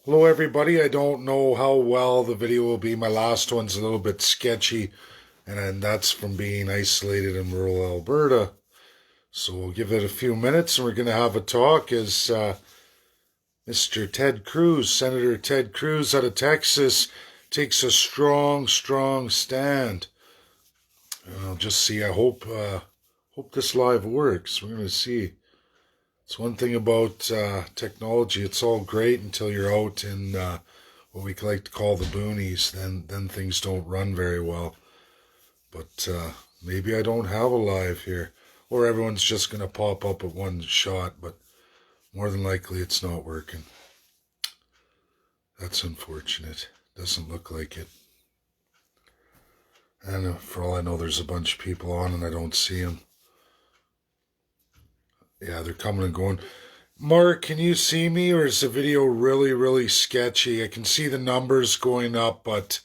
Hello, everybody. I don't know how well the video will be. My last one's a little bit sketchy, and that's from being isolated in rural Alberta. So we'll give it a few minutes, and we're going to have a talk as Mr. Ted Cruz, Senator Ted Cruz out of Texas, takes a strong stand. And I'll just see. I hope this live works. We're going to see. It's one thing about technology. It's all great until you're out in what we like to call the boonies. Then things don't run very well. But maybe I don't have a live here, or everyone's just going to pop up at one shot. But more than likely, it's not working. That's unfortunate. Doesn't look like it. And for all I know, there's a bunch of people on, and I don't see them. Yeah, they're coming and going. Mark, can you see me, or is the video really sketchy? I can see the numbers going up, but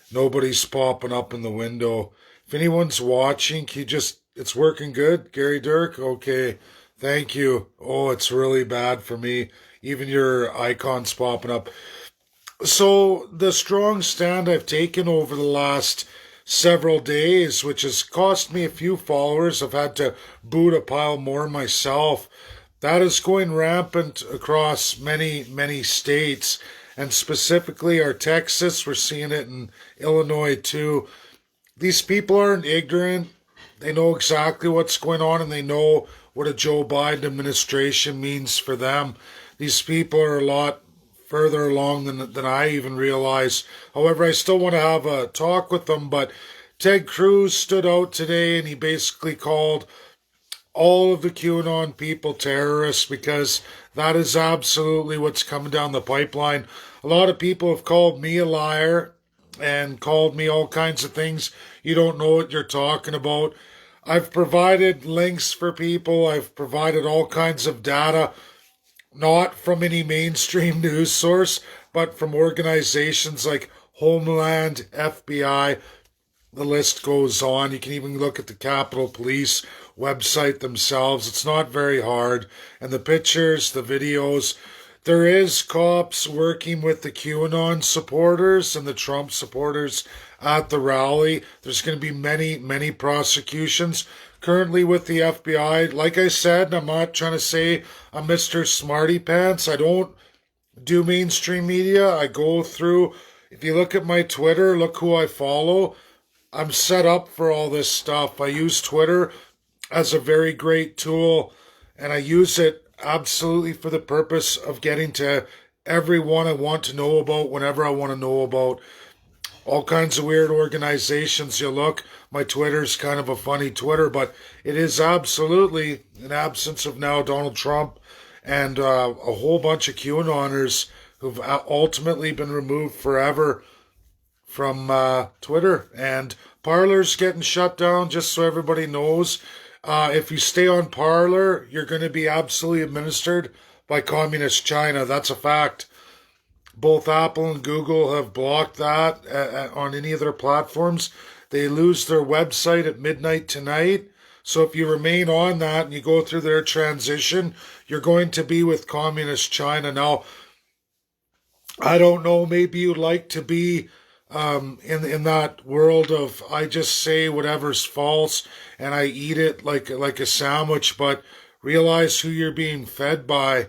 nobody's popping up in the window. If anyone's watching, can you just, it's working good? Gary Dirk? Okay, thank you. Oh, it's really bad for me. Even your icon's popping up. So, the strong stand I've taken over the last several days, which has cost me a few followers. I've had to boot a pile more myself. That is going rampant across many states, and specifically our Texas. We're seeing it in Illinois too. These people aren't ignorant. They know exactly what's going on, and they know what a Joe Biden administration means for them. These people are a lot further along than I even realize. However, I still want to have a talk with them, but Ted Cruz stood out today and he basically called all of the QAnon people terrorists, because that is absolutely what's coming down the pipeline. A lot of people have called me a liar and called me all kinds of things. You don't know what you're talking about. I've provided links for people. I've provided all kinds of data, not from any mainstream news source, but from organizations like Homeland, FBI. The list goes on. You can even look at the Capitol Police website themselves. It's not very hard. And the pictures, the videos. There is cops working with the QAnon supporters and the Trump supporters at the rally. There's going to be many prosecutions currently with the FBI. Like I said, I'm not trying to say I'm Mr. Smarty Pants. I don't do mainstream media. I go through, if you look at my Twitter, look who I follow. I'm set up for all this stuff. I use Twitter as a very great tool, and I use it absolutely for the purpose of getting to everyone I want to know about whenever I want to know about all kinds of weird organizations. You look, my Twitter's kind of a funny Twitter, but it is absolutely, in absence of now Donald Trump and a whole bunch of QAnoners who've ultimately been removed forever from Twitter. And Parler's getting shut down, just so everybody knows. If you stay on Parler, you're going to be absolutely administered by Communist China. That's a fact. Both Apple and Google have blocked that on any of their platforms. They lose their website at midnight tonight. So if you remain on that and you go through their transition, you're going to be with Communist China. Now, I don't know, maybe you'd like to be in that world of I just say whatever's false and I eat it like a sandwich, but realize who you're being fed by.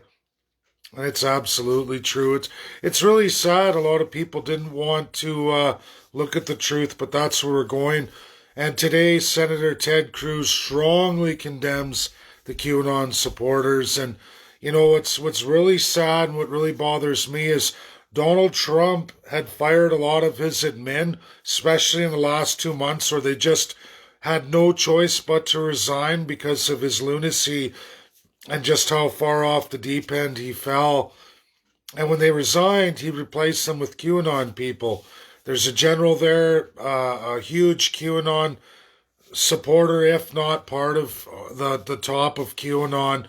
And it's absolutely true. It's really sad. A lot of people didn't want to look at the truth, but that's where we're going. And today, Senator Ted Cruz strongly condemns the QAnon supporters. And you know what's really sad and what really bothers me is Donald Trump had fired a lot of his admin, especially in the last 2 months, where they just had no choice but to resign because of his lunacy and just how far off the deep end he fell. And when they resigned, he replaced them with QAnon people. There's a general there, a huge QAnon supporter, if not part of the top of QAnon.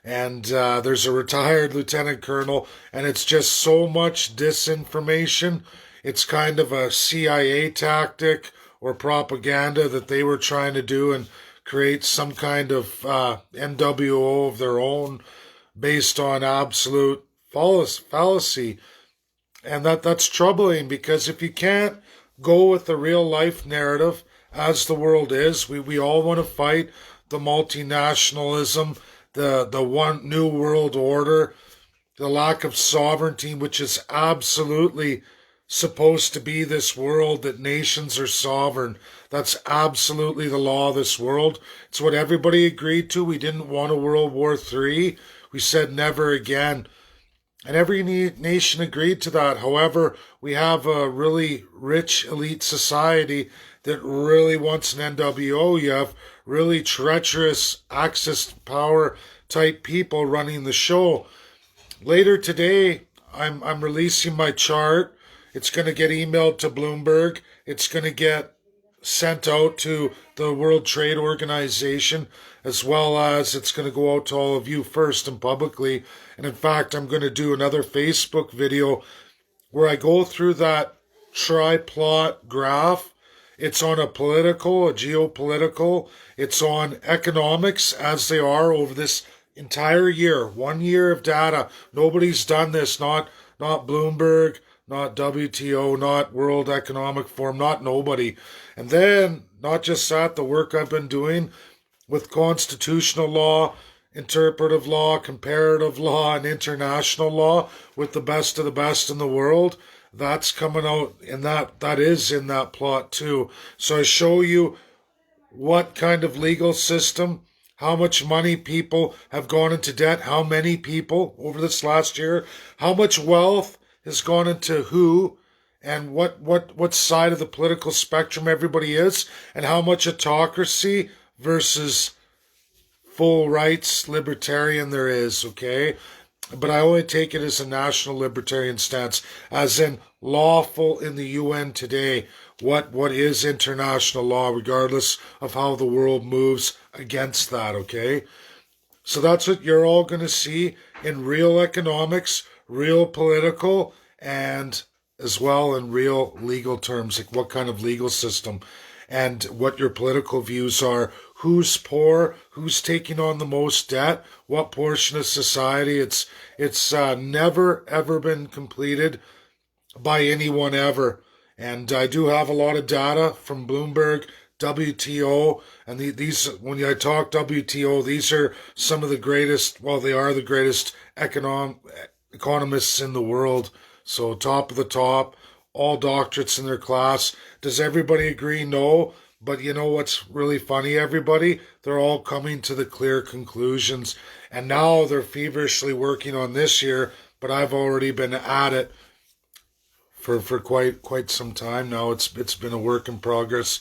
And there's a retired lieutenant colonel, and it's just so much disinformation. It's kind of a CIA tactic or propaganda that they were trying to do and create some kind of NWO of their own based on absolute fallacy. And that's troubling, because if you can't go with the real life narrative as the world is, we all want to fight the multinationalism, the one new world order, the lack of sovereignty, which is absolutely supposed to be this world, that nations are sovereign. That's absolutely the law of this world. It's what everybody agreed to. We didn't want a World War III. We said never again. And every nation agreed to that. However, we have a really rich elite society that really wants an NWO. You have really treacherous access to power type people running the show. Later today, I'm releasing my chart. It's going to get emailed to Bloomberg. It's going to get sent out to the World Trade Organization, as well as it's going to go out to all of you first and publicly. And in fact, I'm going to do another Facebook video where I go through that tri-plot graph. It's on a political, a geopolitical, it's on economics as they are over this entire year. 1 year of data. Nobody's done this, not Bloomberg, not WTO, not World Economic Forum, not nobody. And then, not just that, the work I've been doing with constitutional law, interpretive law, comparative law, and international law with the best of the best in the world, that's coming out, and that is in that plot too. So I show you what kind of legal system, how much money people have gone into debt, how many people over this last year, how much wealth has gone into who, and what side of the political spectrum everybody is, and how much autocracy versus full rights libertarian there is, okay? But I only take it as a national libertarian stance, as in lawful in the UN today. What is international law, regardless of how the world moves against that, okay? So that's what you're all going to see in real economics, real political, and as well in real legal terms, like what kind of legal system and what your political views are, who's poor, who's taking on the most debt, what portion of society. It's never ever been completed by anyone ever. And I do have a lot of data from Bloomberg, WTO, and these, when I talk WTO, these are some of the greatest, well, they are the greatest economists in the world. So top of the top, all doctorates in their class. Does everybody agree? No. But you know what's really funny, everybody? They're all coming to the clear conclusions. And now they're feverishly working on this year, but I've already been at it for quite some time now. It's been a work in progress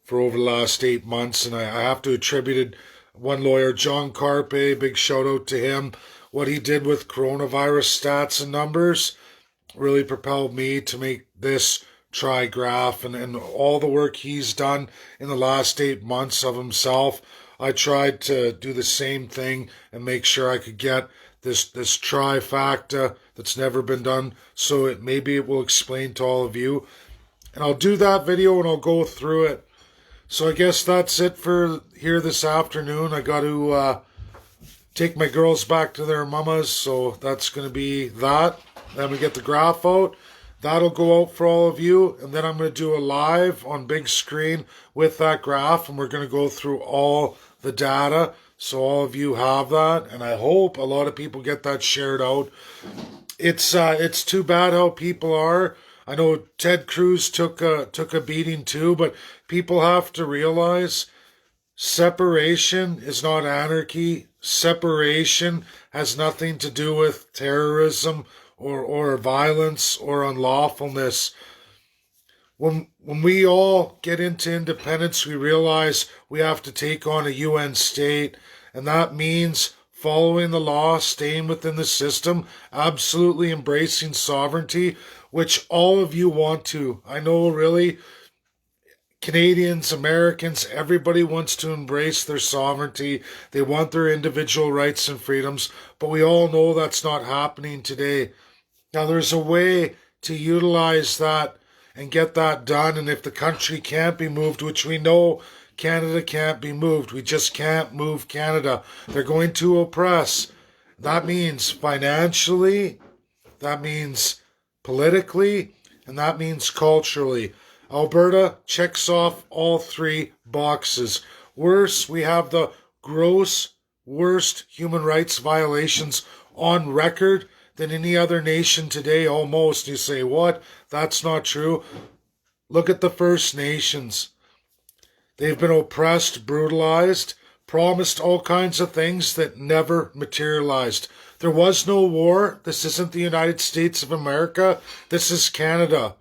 for over the last 8 months, and I have to attribute one lawyer, John Carpe, big shout out to him. What he did with coronavirus stats and numbers really propelled me to make this tri-graph, and all the work he's done in the last 8 months of himself. I tried to do the same thing and make sure I could get this trifecta that's never been done, so maybe it will explain to all of you. And I'll do that video and I'll go through it. So I guess that's it for here this afternoon. I got to take my girls back to their mamas, so that's going to be that. Then we get the graph out. That'll go out for all of you. And then I'm going to do a live on big screen with that graph. And we're going to go through all the data. So all of you have that. And I hope a lot of people get that shared out. It's too bad how people are. I know Ted Cruz took a beating too. But people have to realize separation is not anarchy. Separation has nothing to do with terrorism or violence or unlawfulness. When we all get into independence, we realize we have to take on a UN state, and that means following the law, staying within the system, absolutely embracing sovereignty, which all of you want to. I know, really, Canadians, Americans, everybody wants to embrace their sovereignty. They want their individual rights and freedoms, but we all know that's not happening today. Now, there's a way to utilize that and get that done, and if the country can't be moved, which we know Canada can't be moved, we just can't move Canada. They're going to oppress. That means financially, that means politically, and that means culturally. Alberta checks off all three boxes. Worse, we have the gross, worst human rights violations on record than any other nation today, almost. You say, what? That's not true. Look at the First Nations. They've been oppressed, brutalized, promised all kinds of things that never materialized. There was no war. This isn't the United States of America. This is Canada.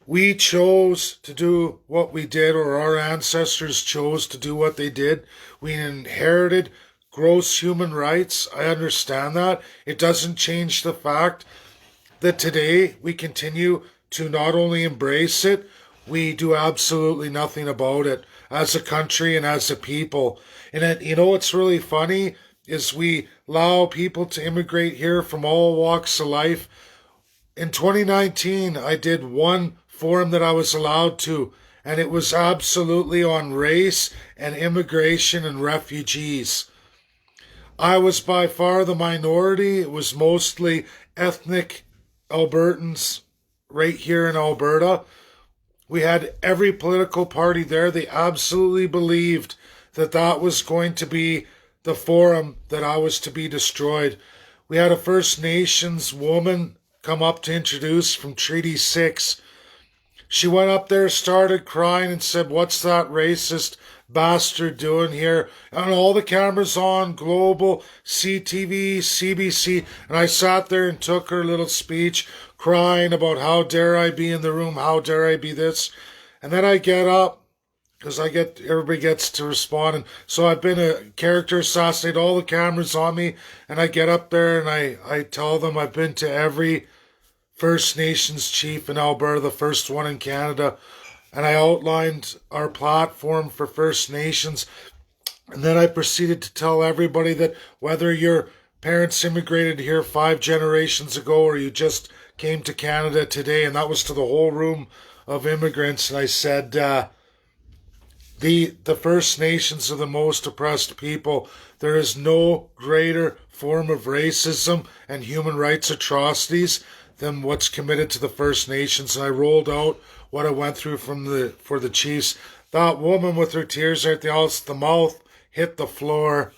We chose to do what we did, or our ancestors chose to do what they did. We inherited gross human rights. I understand that. It doesn't change the fact that today we continue to not only embrace it, we do absolutely nothing about it as a country and as a people. And you know what's really funny is we allow people to immigrate here from all walks of life. In 2019, I did one forum that I was allowed to, and it was absolutely on race and immigration and refugees. I was by far the minority. It was mostly ethnic Albertans right here in Alberta. We had every political party there. They absolutely believed that that was going to be the forum that I was to be destroyed. We had a First Nations woman come up to introduce from Treaty 6. She went up there, started crying, and said, "What's that racist bastard doing here?" And all the cameras on, Global, CTV, CBC, and I sat there and took her little speech, crying about how dare I be in the room, how dare I be this. And then I get up, because everybody gets to respond, and so I've been a character assassinated, all the cameras on me, and I get up there and I tell them I've been to every First Nations chief in Alberta, the first one in Canada, and I outlined our platform for First Nations. And then I proceeded to tell everybody that whether your parents immigrated here 5 generations ago or you just came to Canada today, and that was to the whole room of immigrants, and I said, the First Nations are the most oppressed people. There is no greater form of racism and human rights atrocities than what's committed to the First Nations. And I rolled out what I went through for the Chiefs. That woman with her tears at the mouth hit the floor.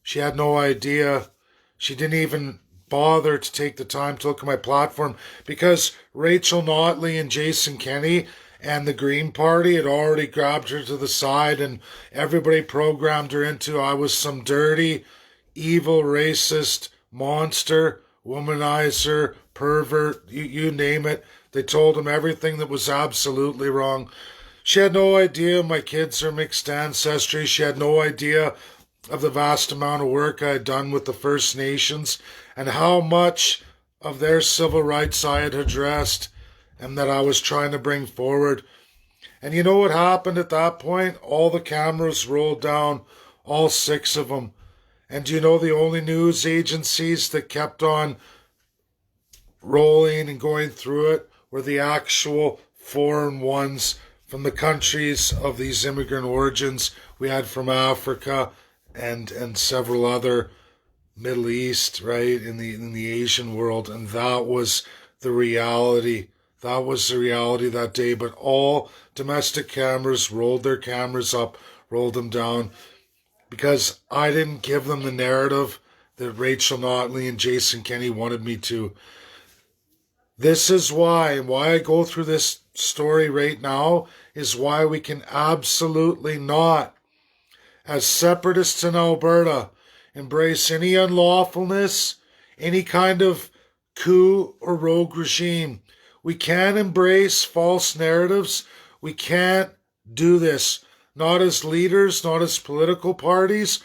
She had no idea. She didn't even bother to take the time to look at my platform, because Rachel Notley and Jason Kenney and the Green Party had already grabbed her to the side, and everybody programmed her into I was some dirty, evil, racist monster, womanizer, pervert, you name it. They told him everything that was absolutely wrong. She had no idea my kids are mixed ancestry. She had no idea of the vast amount of work I had done with the First Nations and how much of their civil rights I had addressed and that I was trying to bring forward. And you know what happened at that point? All the cameras rolled down, all 6 of them. And do you know the only news agencies that kept on rolling and going through it were the actual foreign ones from the countries of these immigrant origins we had from Africa and several other Middle East, right, in the Asian world. And that was the reality. That was the reality that day. But all domestic cameras rolled their cameras up, rolled them down, because I didn't give them the narrative that Rachel Notley and Jason Kenney wanted me to. This is why I go through this story right now, is why we can absolutely not, as separatists in Alberta, embrace any unlawfulness, any kind of coup or rogue regime. We can't embrace false narratives. We can't do this. Not as leaders, not as political parties.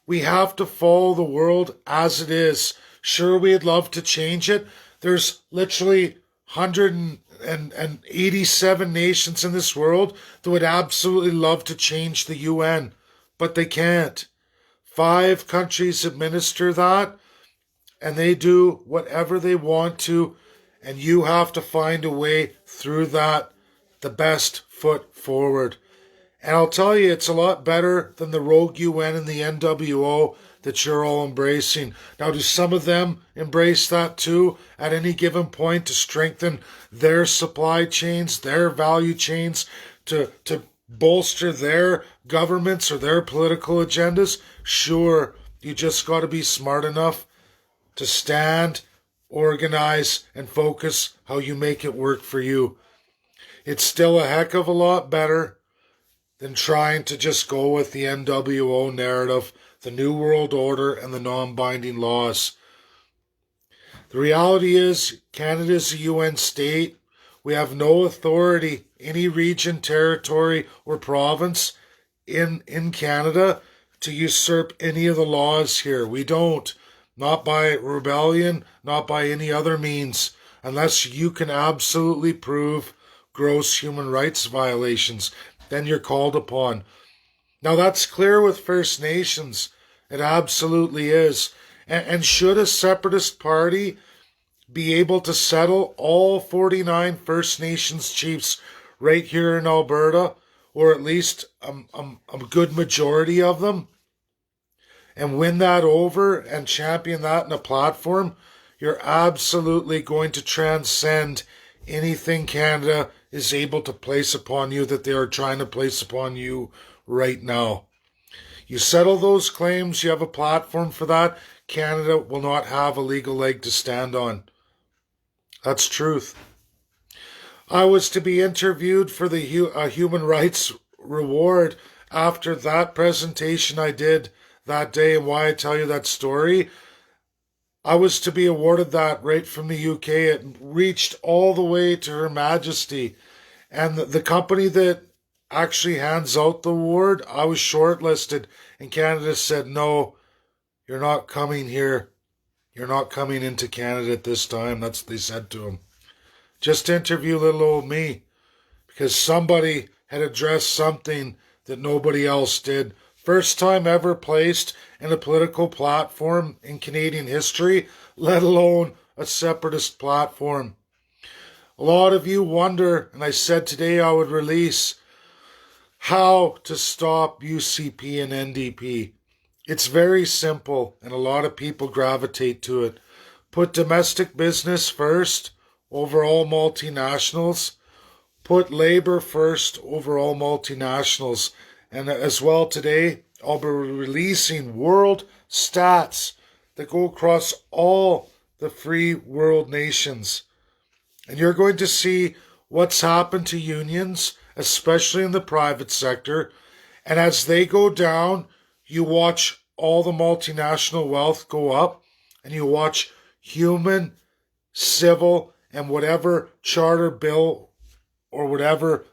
We have to follow the world as it is. Sure, we'd love to change it. There's literally 187 nations in this world that would absolutely love to change the UN, but they can't. 5 countries administer that, and they do whatever they want to, and you have to find a way through that, the best foot forward. And I'll tell you, it's a lot better than the rogue UN and the NWO that you're all embracing. Now, do some of them embrace that too at any given point to strengthen their supply chains, their value chains, to bolster their governments or their political agendas? Sure, you just got to be smart enough to stand, organize, and focus how you make it work for you. It's still a heck of a lot better than trying to just go with the NWO narrative, the New World Order, and the non-binding laws. The reality is, Canada is a UN state. We have no authority, any region, territory, or province in Canada to usurp any of the laws here. We don't. Not by rebellion, not by any other means, unless you can absolutely prove gross human rights violations. Then you're called upon. Now that's clear with First Nations. It absolutely is. And should a separatist party be able to settle all 49 First Nations chiefs right here in Alberta, or at least a good majority of them, and win that over and champion that in a platform, you're absolutely going to transcend anything Canada is able to place upon you that they are trying to place upon you right now. You settle those claims, you have a platform for that, Canada will not have a legal leg to stand on. That's truth. I was to be interviewed for the Human Rights Reward after that presentation I did that day, and why I tell you that story. I was to be awarded that right from the UK. It reached all the way to Her Majesty. And the company that actually hands out the award, I was shortlisted, and Canada said, no, you're not coming here. You're not coming into Canada at this time. That's what they said to him. Just to interview little old me, because somebody had addressed something that nobody else did. First time ever placed in a political platform in Canadian history, let alone a separatist platform. A lot of you wonder, and I said today I would release, how to stop UCP and NDP. It's very simple, and a lot of people gravitate to it. Put domestic business first over all multinationals. Put labor first over all multinationals. And as well today, I'll be releasing world stats that go across all the free world nations. And you're going to see what's happened to unions, especially in the private sector. And as they go down, you watch all the multinational wealth go up, and you watch human, civil, and whatever charter bill or whatever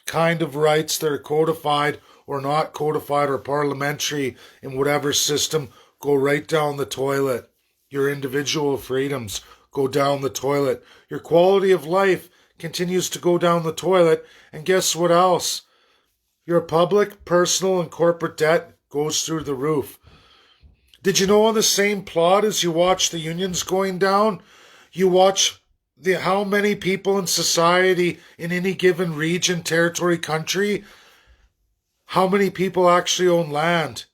kind of rights that are codified or not codified or parliamentary in whatever system go right down the toilet. Your individual freedoms go down the toilet. Your quality of life continues to go down the toilet. And guess what else? Your public, personal, and corporate debt goes through the roof. Did you know on the same plot as you watch the unions going down, you watch how many people in society in any given region, territory, country, how many people actually own land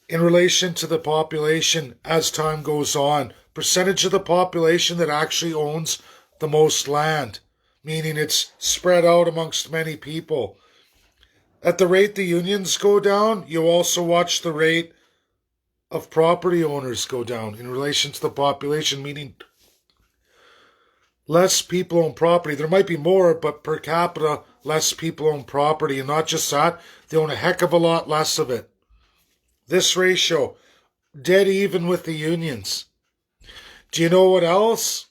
in relation to the population as time goes on. Percentage of the population that actually owns the most land, meaning it's spread out amongst many people. At the rate the unions go down, you also watch the rate of property owners go down in relation to the population, meaning less people own property. There might be more, but per capita, less people own property. And not just that, they own a heck of a lot less of it. This ratio, dead even with the unions. Do you know what else?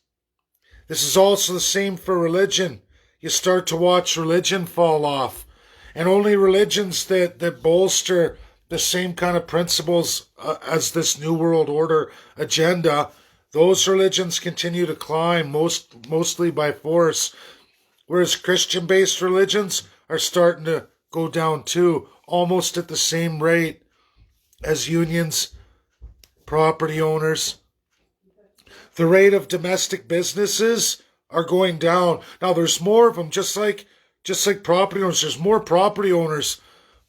This is also the same for religion. You start to watch religion fall off. And only religions that bolster the same kind of principles as this New World Order agenda, those religions continue to climb, mostly by force. Whereas Christian-based religions are starting to go down too, almost at the same rate as unions, property owners. The rate of domestic businesses are going down. Now there's more of them, just like property owners. There's more property owners,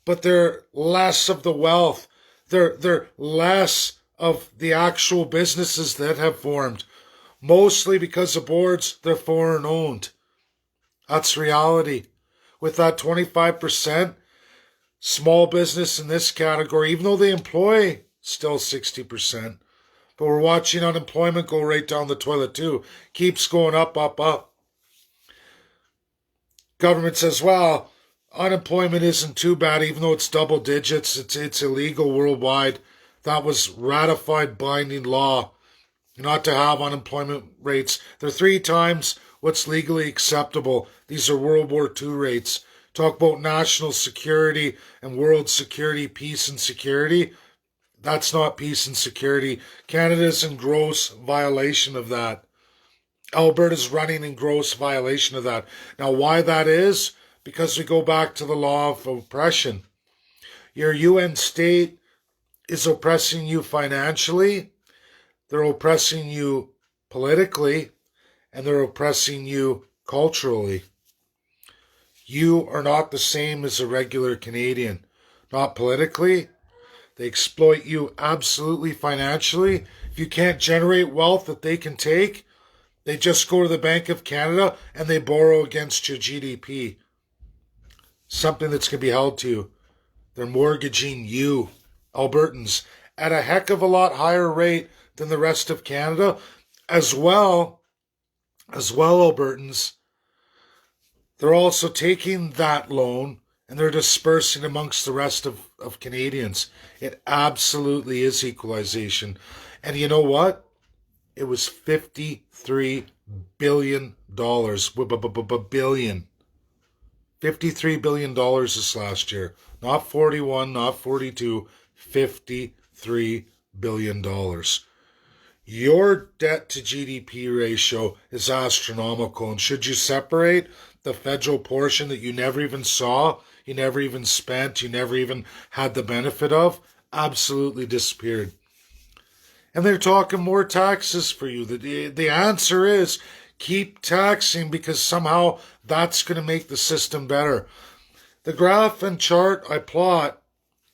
but they're less of the wealth. They're less of the actual businesses that have formed. Mostly because the boards, they're foreign owned. That's reality. With that 25%, small business in this category, even though they employ still 60%, but we're watching unemployment go right down the toilet too. Keeps going up, up, up. Government says, well, unemployment isn't too bad, even though it's double digits. It's illegal worldwide. That was ratified binding law not to have unemployment rates. They're 3 times what's legally acceptable. These are World War II rates. Talk about national security and world security, peace and security. That's not peace and security. Canada's in gross violation of that. Alberta's running in gross violation of that. Now, why that is? Because we go back to the law of oppression. Your UN state is oppressing you financially, they're oppressing you politically, and they're oppressing you culturally. You are not the same as a regular Canadian. Not politically. They exploit you absolutely financially. If you can't generate wealth that they can take, they just go to the Bank of Canada and they borrow against your GDP. Something that's going to be held to you. They're mortgaging you, Albertans, at a heck of a lot higher rate than the rest of Canada. As well, Albertans, they're also taking that loan and they're dispersing amongst the rest of Canadians. It absolutely is equalization. And you know what? It was $53 billion. Billion. $53 billion this last year. Not 41, not 42, $53 billion. Your debt to GDP ratio is astronomical. And should you separate the federal portion that you never even saw, you never even spent, you never even had the benefit of, absolutely disappeared. And they're talking more taxes for you. The answer is keep taxing because somehow that's going to make the system better. The graph and chart I plot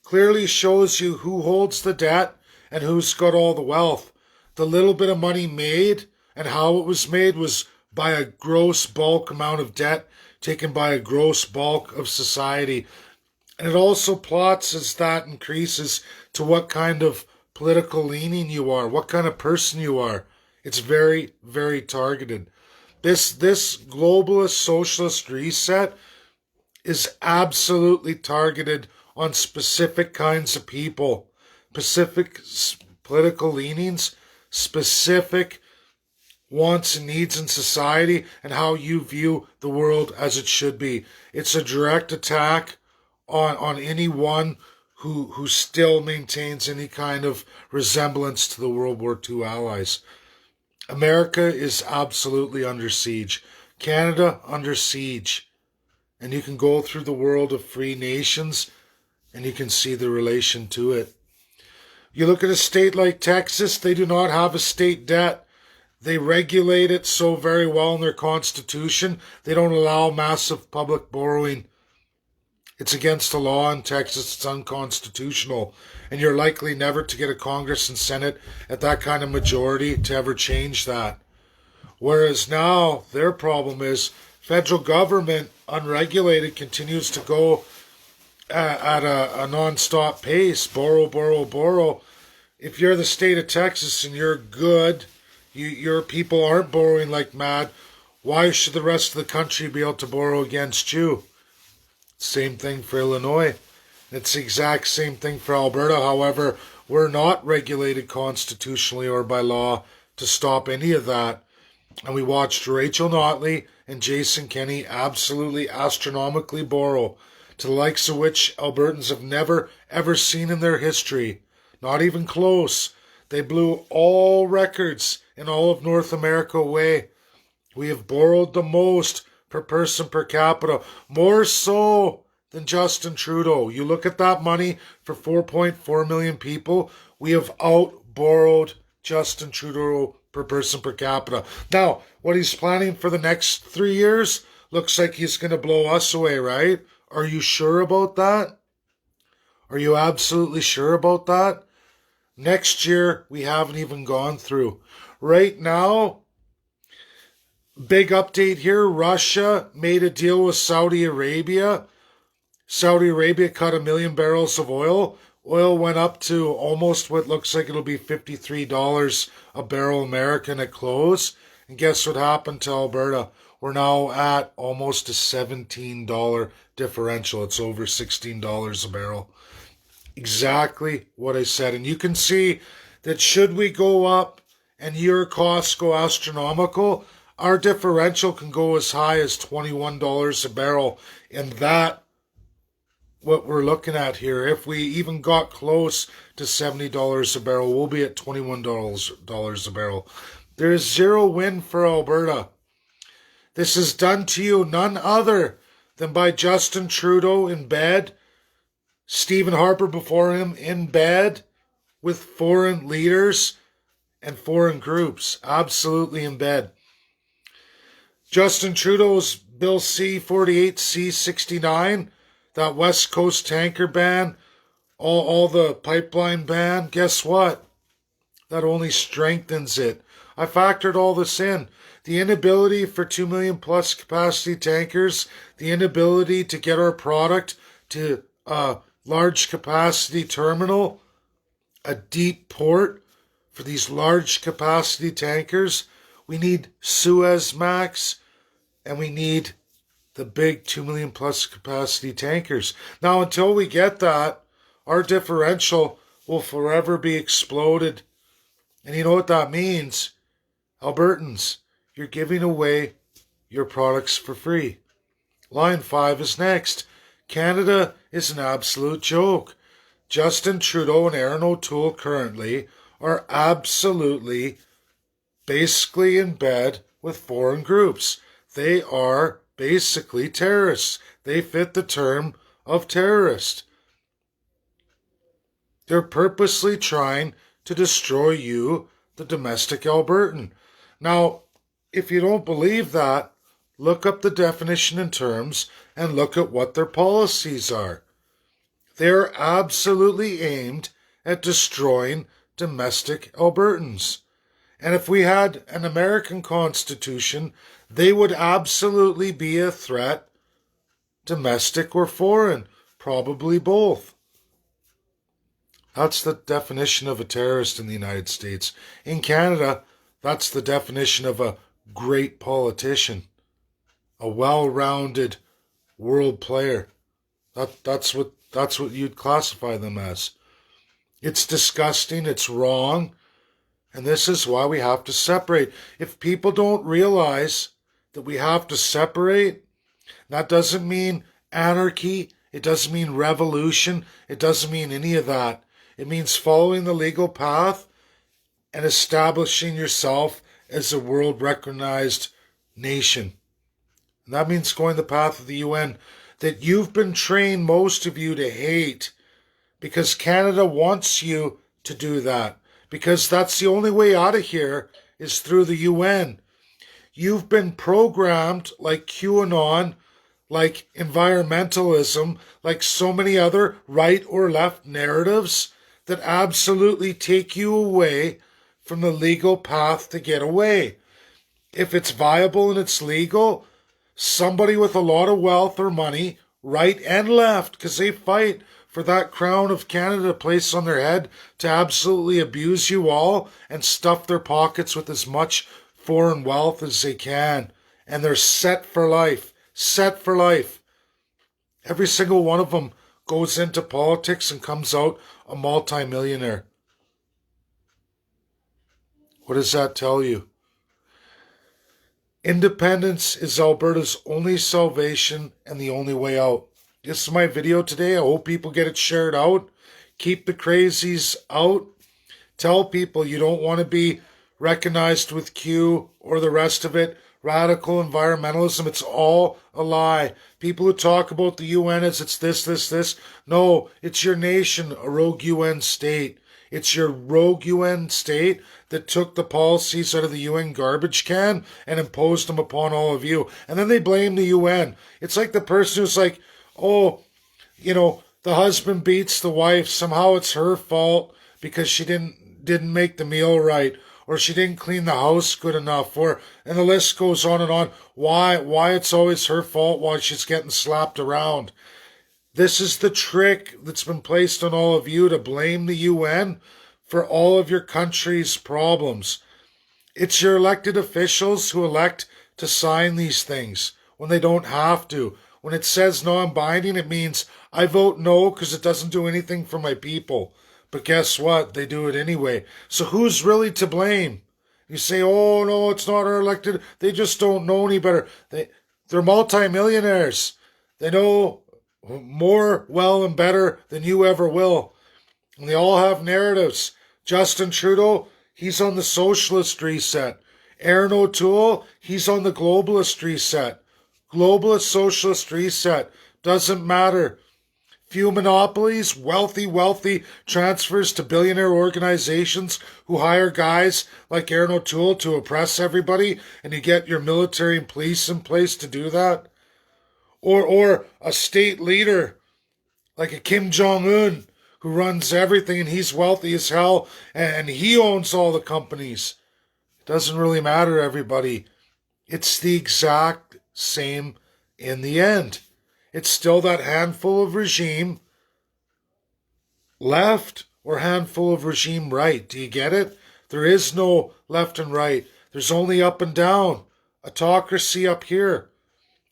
clearly shows you who holds the debt and who's got all the wealth. The little bit of money made and how it was made was by a gross bulk amount of debt taken by a gross bulk of society. And it also plots as that increases to what kind of political leaning you are, what kind of person you are. It's very, very targeted. This globalist socialist reset is absolutely targeted on specific kinds of people, specific political leanings, specific wants and needs in society, and how you view the world as it should be. It's a direct attack on anyone who still maintains any kind of resemblance to the World War II allies. America is absolutely under siege. Canada under siege. And you can go through the world of free nations and you can see the relation to it. You look at a state like Texas, they do not have a state debt. They regulate it so very well in their constitution, they don't allow massive public borrowing. It's against the law in Texas, it's unconstitutional. And you're likely never to get a Congress and Senate at that kind of majority to ever change that. Whereas now, their problem is federal government, unregulated, continues to go at a non-stop pace. Borrow, borrow, borrow. If you're the state of Texas and you're good, your people aren't borrowing like mad, why should the rest of the country be able to borrow against you? Same thing for Illinois. It's the exact same thing for Alberta. However, we're not regulated constitutionally or by law to stop any of that. And we watched Rachel Notley and Jason Kenney absolutely astronomically borrow to the likes of which Albertans have never, ever seen in their history. Not even close. They blew all records in all of North America away. We have borrowed the most per person per capita, more so than Justin Trudeau. You look at that money for 4.4 million people, we have out-borrowed Justin Trudeau per person per capita. Now, what he's planning for the next 3 years looks like he's going to blow us away, right? Are you sure about that? Are you absolutely sure about that? Next year, we haven't even gone through. Right now, big update here. Russia made a deal with Saudi Arabia. Saudi Arabia cut 1 million barrels of oil. Oil went up to almost what looks like it'll be $53 a barrel American at close. And guess what happened to Alberta? We're now at almost a $17 differential. It's over $16 a barrel. Exactly what I said. And you can see that should we go up and your costs go astronomical, our differential can go as high as $21 a barrel. And that, what we're looking at here, if we even got close to $70 a barrel, we'll be at $21 a barrel. There is zero win for Alberta. This is done to you none other than by Justin Trudeau in bed, Stephen Harper before him in bed with foreign leaders and foreign groups. Absolutely in bed. Justin Trudeau's Bill C-48, C-69, that West Coast tanker ban, all the pipeline ban, guess what? That only strengthens it. I factored all this in. The inability for 2 million plus capacity tankers, the inability to get our product to a large capacity terminal, a deep port for these large capacity tankers. We need Suezmax and we need the big 2 million plus capacity tankers. Now, until we get that, our differential will forever be exploded. And you know what that means? Albertans, you're giving away your products for free. Line 5 is next. Canada is an absolute joke. Justin Trudeau and Erin O'Toole currently are absolutely basically in bed with foreign groups. They are basically terrorists. They fit the term of terrorist. They're purposely trying to destroy you, the domestic Albertan. Now, if you don't believe that, look up the definition and terms and look at what their policies are. They're absolutely aimed at destroying domestic Albertans. And if we had an American Constitution, they would absolutely be a threat, domestic or foreign, probably both. That's the definition of a terrorist in the United States. In Canada, that's the definition of a great politician, a well-rounded world player. That's what you'd classify them as. It's disgusting, it's wrong, and this is why we have to separate. If people don't realize that we have to separate, that doesn't mean anarchy, it doesn't mean revolution, it doesn't mean any of that. It means following the legal path and establishing yourself as a world-recognized nation. And that means going the path of the UN that you've been trained, most of you, to hate, because Canada wants you to do that, because that's the only way out of here is through the UN. You've been programmed like QAnon, like environmentalism, like so many other right or left narratives that absolutely take you away from the legal path to get away. If it's viable and it's legal, somebody with a lot of wealth or money, right and left, because they fight for that crown of Canada placed on their head to absolutely abuse you all and stuff their pockets with as much foreign wealth as they can. And they're set for life. Set for life. Every single one of them goes into politics and comes out a multimillionaire. What does that tell you? Independence is Alberta's only salvation and the only way out. This is my video today. I hope people get it shared out. Keep the crazies out. Tell people you don't want to be recognized with Q or the rest of it. Radical environmentalism, it's all a lie. People who talk about the UN as it's this. No, it's your nation, a rogue UN state. It's your rogue UN state that took the policies out of the UN garbage can and imposed them upon all of you. And then they blame the UN. It's like the person who's like, oh, The husband beats the wife. Somehow it's her fault because she didn't make the meal right, or she didn't clean the house good enough, or and the list goes on and on. Why it's always her fault while she's getting slapped around. This is the trick that's been placed on all of you to blame the UN for all of your country's problems. It's your elected officials who elect to sign these things when they don't have to. When it says non-binding, it means I vote no because it doesn't do anything for my people. But guess what? They do it anyway. So who's really to blame? You say, oh no, it's not our elected. They just don't know any better. They're multimillionaires. They know more well and better than you ever will. And they all have narratives. Justin Trudeau, he's on the socialist reset. Aaron O'Toole, he's on the globalist reset. Globalist socialist reset. Doesn't matter. Few monopolies, wealthy transfers to billionaire organizations who hire guys like Aaron O'Toole to oppress everybody, and you get your military and police in place to do that. Or a state leader like a Kim Jong-un who runs everything and he's wealthy as hell and he owns all the companies. It doesn't really matter, everybody. It's the exact same in the end. It's still that handful of regime left or handful of regime right. Do you get it? There is no left and right. There's only up and down. Autocracy up here.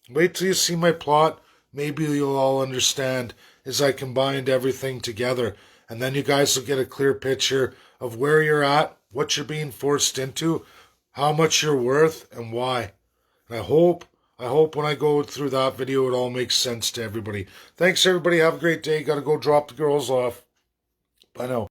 Wait till you see my plot. Maybe you'll all understand as I combined everything together. And then you guys will get a clear picture of where you're at, what you're being forced into, how much you're worth, and why. And I hope when I go through that video, it all makes sense to everybody. Thanks, everybody. Have a great day. Got to go drop the girls off. Bye now.